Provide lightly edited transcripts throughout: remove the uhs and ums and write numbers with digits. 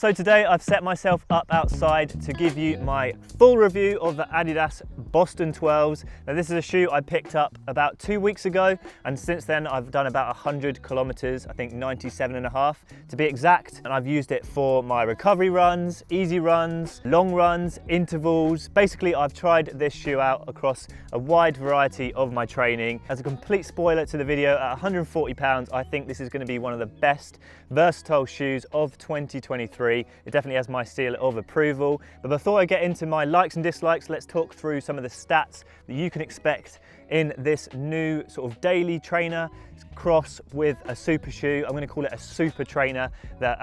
So today I've set myself up outside to give you my full review of the ADIDAS Boston 12s. Now this is a shoe I picked up about 2 weeks ago, and since then I've done about 100 kilometers, I think 97.5 to be exact. And I've used it for my recovery runs, easy runs, long runs, intervals. Basically I've tried this shoe out across a wide variety of my training. As a complete spoiler to the video, at 140 pounds, I think this is going to be one of the best versatile shoes of 2023. It definitely has my seal of approval. But before I get into my likes and dislikes, let's talk through some of the stats that you can expect in this new sort of daily trainer cross with a super shoe. I'm going to call it a super trainer that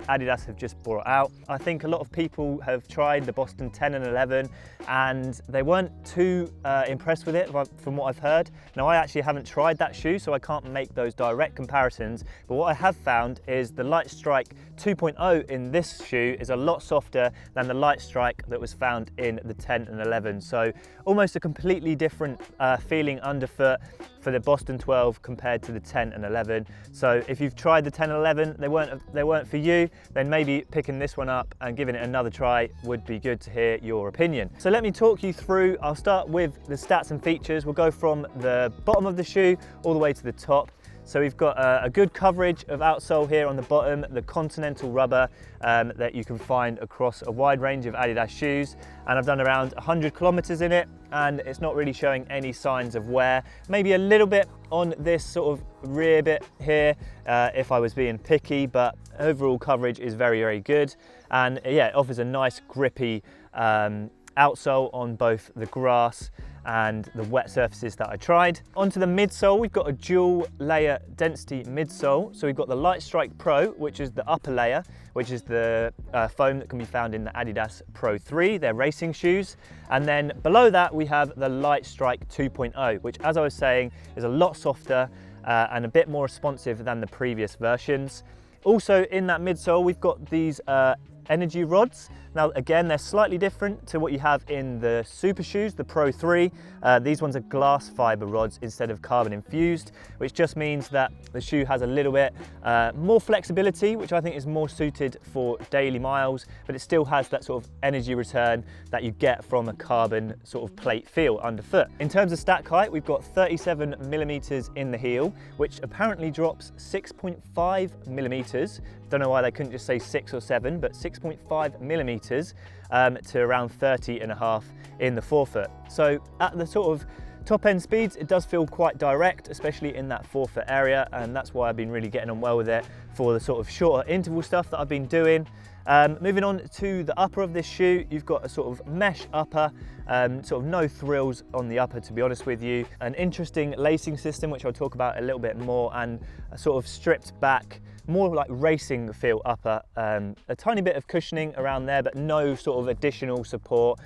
Adidas have just brought out. I think a lot of people have tried the Boston 10 and 11 and they weren't too impressed with it from what I've heard. Now I actually haven't tried that shoe, so I can't make those direct comparisons, but what I have found is the Light Strike 2.0 in this shoe is a lot softer than the Light Strike that was found in the 10 and 11. So almost a completely different feeling underfoot for the Boston 12 compared to the 10 and 11. So if you've tried the 10 and 11, they weren't for you, then maybe picking this one up and giving it another try would be good to hear your opinion. So let me talk you through. I'll start with the stats and features. We'll go from the bottom of the shoe all the way to the top. So we've got a good coverage of outsole here on the bottom, the continental rubber that you can find across a wide range of Adidas shoes. And I've done around 100 kilometers in it, and it's not really showing any signs of wear. Maybe a little bit on this sort of rear bit here if I was being picky, but overall coverage is very, very good. And yeah, it offers a nice grippy outsole on both the grass and the wet surfaces that I tried. Onto the midsole, we've got a dual layer density midsole. So we've got the Light Strike Pro, which is the upper layer, which is the foam that can be found in the Adidas Pro 3, their racing shoes. And then below that, we have the Light Strike 2.0, which, as I was saying, is a lot softer and a bit more responsive than the previous versions. Also in that midsole, we've got these energy rods. Now again, they're slightly different to what you have in the super shoes, the Pro 3. These ones are glass fiber rods instead of carbon infused, which just means that the shoe has a little bit more flexibility, which I think is more suited for daily miles, but it still has that sort of energy return that you get from a carbon sort of plate feel underfoot. In terms of stack height, we've got 37 millimeters in the heel, which apparently drops 6.5 millimeters. Don't know why they couldn't just say 6 or 7, but 6.5 millimeters to around 30.5 in the forefoot. So at the sort of top end speeds, it does feel quite direct, especially in that forefoot area, and that's why I've been really getting on well with it for the sort of shorter interval stuff that I've been doing. Moving on to the upper of this shoe, you've got a sort of mesh upper, sort of no thrills on the upper, to be honest with you. An interesting lacing system, which I'll talk about a little bit more, and a sort of stripped back, more like racing feel upper, a tiny bit of cushioning around there, but no sort of additional support,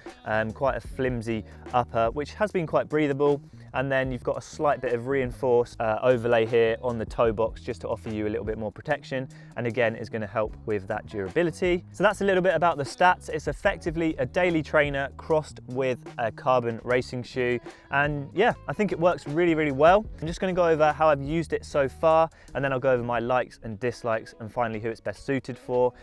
quite a flimsy upper, which has been quite breathable. And then you've got a slight bit of reinforced overlay here on the toe box just to offer you a little bit more protection, and again is going to help with that durability. So that's a little bit about the stats. It's effectively a daily trainer crossed with a carbon racing shoe, and yeah, I think it works really, really well. I'm just going to go over how I've used it so far, and then I'll go over my likes and dislikes, and finally who it's best suited for.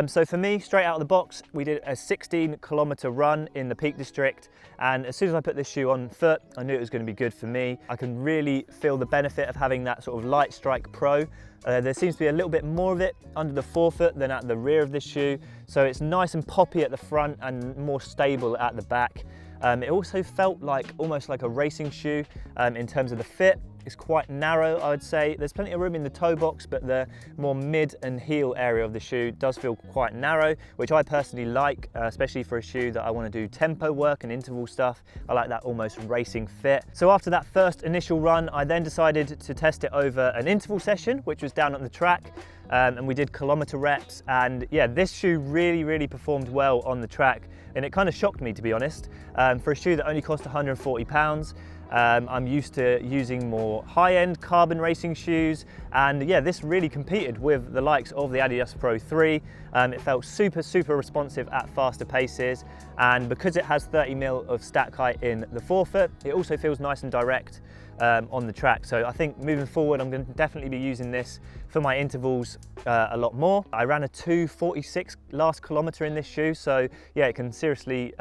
So for me, straight out of the box, we did a 16-kilometer run in the Peak District, and as soon as I put this shoe on foot, I knew it was going to be good for me. I can really feel the benefit of having that sort of Light Strike Pro. There seems to be a little bit more of it under the forefoot than at the rear of this shoe, so it's nice and poppy at the front and more stable at the back. It also felt like almost like a racing shoe in terms of the fit. It's quite narrow, I would say. There's plenty of room in the toe box, but the more mid and heel area of the shoe does feel quite narrow, which I personally like, especially for a shoe that I want to do tempo work and interval stuff. I like that almost racing fit. So after that first initial run, I then decided to test it over an interval session, which was down at the track. And we did kilometer reps, and yeah, this shoe really, really performed well on the track, and it kind of shocked me, to be honest. For a shoe that only cost 140 pounds, I'm used to using more high-end carbon racing shoes, and yeah, this really competed with the likes of the Adidas Pro 3. It felt super, super responsive at faster paces, and because it has 30 mil of stack height in the forefoot, it also feels nice and direct on the track. So I think moving forward, I'm going to definitely be using this for my intervals a lot more. I ran a 2:46 last kilometre in this shoe, so yeah, it can seriously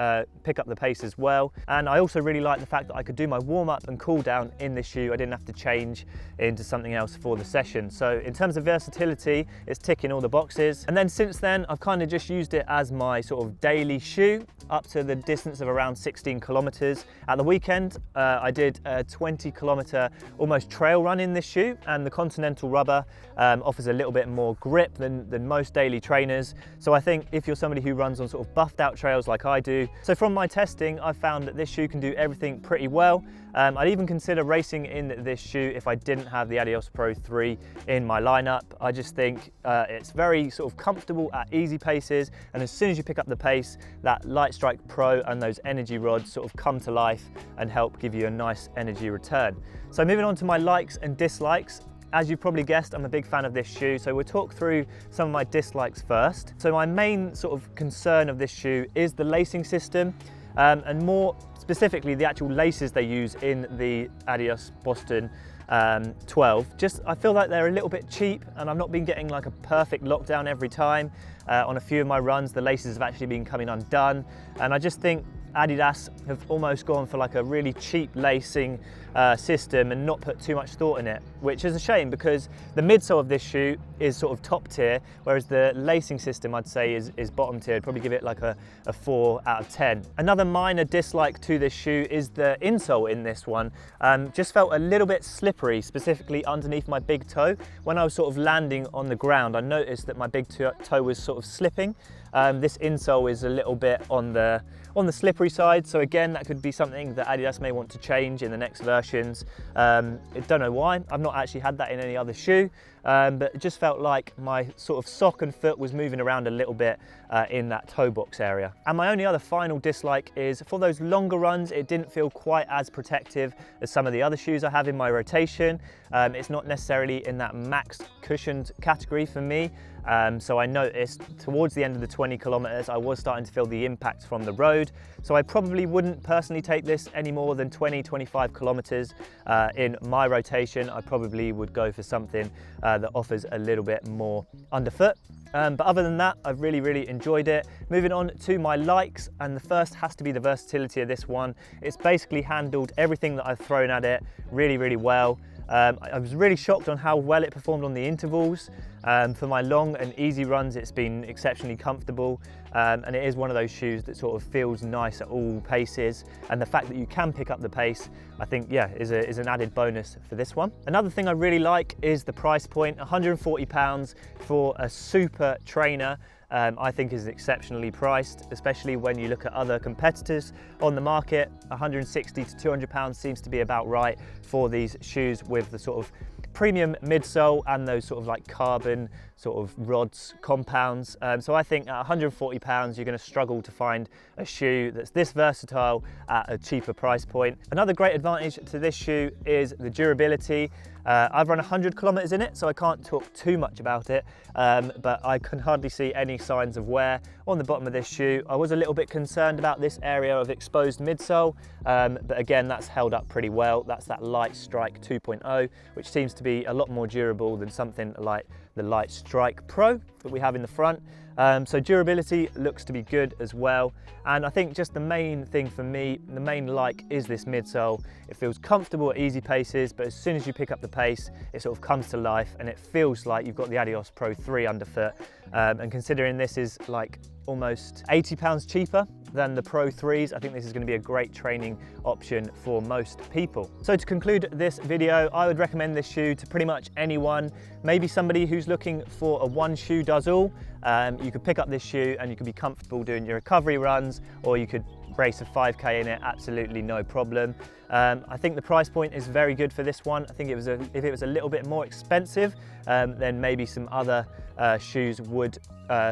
pick up the pace as well. And I also really like the fact that I could do my warm-up and cool down in this shoe. I didn't have to change into something else for the session. So in terms of versatility, it's ticking all the boxes. And then since then, I've kind of just used it as my sort of daily shoe up to the distance of around 16 kilometres. At the weekend, I did a 20-kilometre almost trail run in this shoe, and the Continental rubber offers a little bit more grip than most daily trainers. So I think if you're somebody who runs on sort of buffed out trails like I do, so from my testing, I've found that this shoe can do everything pretty well. I'd even consider racing in this shoe if I didn't have the ADIDAS Pro 3 in my lineup. I just think it's very sort of comfortable at easy paces, and as soon as you pick up the pace, that Light Strike Pro and those energy rods sort of come to life and help give you a nice energy return. So moving on to my likes and dislikes. As you've probably guessed, I'm a big fan of this shoe, so we'll talk through some of my dislikes first. So my main sort of concern of this shoe is the lacing system, and more specifically the actual laces they use in the ADIDAS Boston 12. I feel like they're a little bit cheap, and I've not been getting like a perfect lockdown every time. On a few of my runs, the laces have actually been coming undone, and I just think ADIDAS have almost gone for like a really cheap lacing system and not put too much thought in it, which is a shame because the midsole of this shoe is sort of top tier, whereas the lacing system I'd say is bottom tier. I'd probably give it like a 4 out of 10. Another minor dislike to this shoe is the insole in this one. Just felt a little bit slippery, specifically underneath my big toe. When I was sort of landing on the ground, I noticed that my big toe was sort of slipping. This insole is a little bit on the slippery side, so again, that could be something that ADIDAS may want to change in the next versions. I don't know why. I've not actually had that in any other shoe, but it just felt like my sort of sock and foot was moving around a little bit in that toe box area. And my only other final dislike is for those longer runs, it didn't feel quite as protective as some of the other shoes I have in my rotation. It's not necessarily in that max cushioned category for me. So I noticed towards the end of the 20 kilometers, I was starting to feel the impact from the road. So I probably wouldn't personally take this any more than 20-25 kilometers in my rotation. I probably would go for something that offers a little bit more underfoot. But other than that, I've really enjoyed it. Moving on to my likes, and the first has to be the versatility of this one. It's basically handled everything that I've thrown at it really well. I was really shocked on how well it performed on the intervals. For my long and easy runs, it's been exceptionally comfortable, and it is one of those shoes that sort of feels nice at all paces, and the fact that you can pick up the pace, I think, yeah, is an added bonus for this one. Another thing I really like is the price point. £140 for a super trainer. I think is exceptionally priced, especially when you look at other competitors on the market. £160 to £200 seems to be about right for these shoes with the sort of premium midsole and those sort of like carbon sort of rods compounds. So I think at £140 you're going to struggle to find a shoe that's this versatile at a cheaper price point. Another great advantage to this shoe is the durability. I've run 100 kilometers in it, so I can't talk too much about it, but I can hardly see any signs of wear on the bottom of this shoe. I was a little bit concerned about this area of exposed midsole, but again, that's held up pretty well. That's that Light Strike 2.0, which seems to be a lot more durable than something like the Light Strike Pro that we have in the front. So durability looks to be good as well. And I think just the main thing for me, the main like, is this midsole. It feels comfortable at easy paces, but as soon as you pick up the pace, it sort of comes to life and it feels like you've got the ADIDAS Pro 3 underfoot. And considering this is like almost £80 cheaper than the Pro 3s, I think this is going to be a great training option for most people. So to conclude this video, I would recommend this shoe to pretty much anyone. Maybe somebody who's looking for a one shoe does all. You could pick up this shoe and you could be comfortable doing your recovery runs, or you could race a 5K in it, absolutely no problem. I think the price point is very good for this one. I think if it was a little bit more expensive, then maybe some other shoes would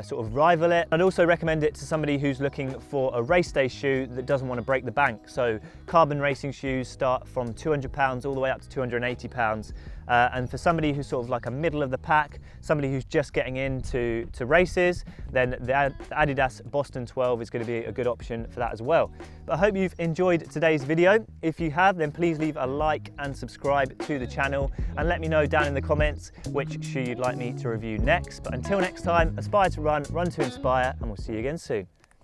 sort of rival it. I'd also recommend it to somebody who's looking for a race day shoe that doesn't want to break the bank. So carbon racing shoes start from £200 all the way up to £280. And for somebody who's sort of like a middle of the pack, somebody who's just getting into races, then the Adidas Boston 12 is going to be a good option for that as well. But I hope you've enjoyed today's video. If you have, then please leave a like and subscribe to the channel, and let me know down in the comments which shoe you'd like me to review next. But until next time, aspire to run, run to inspire, and we'll see you again soon.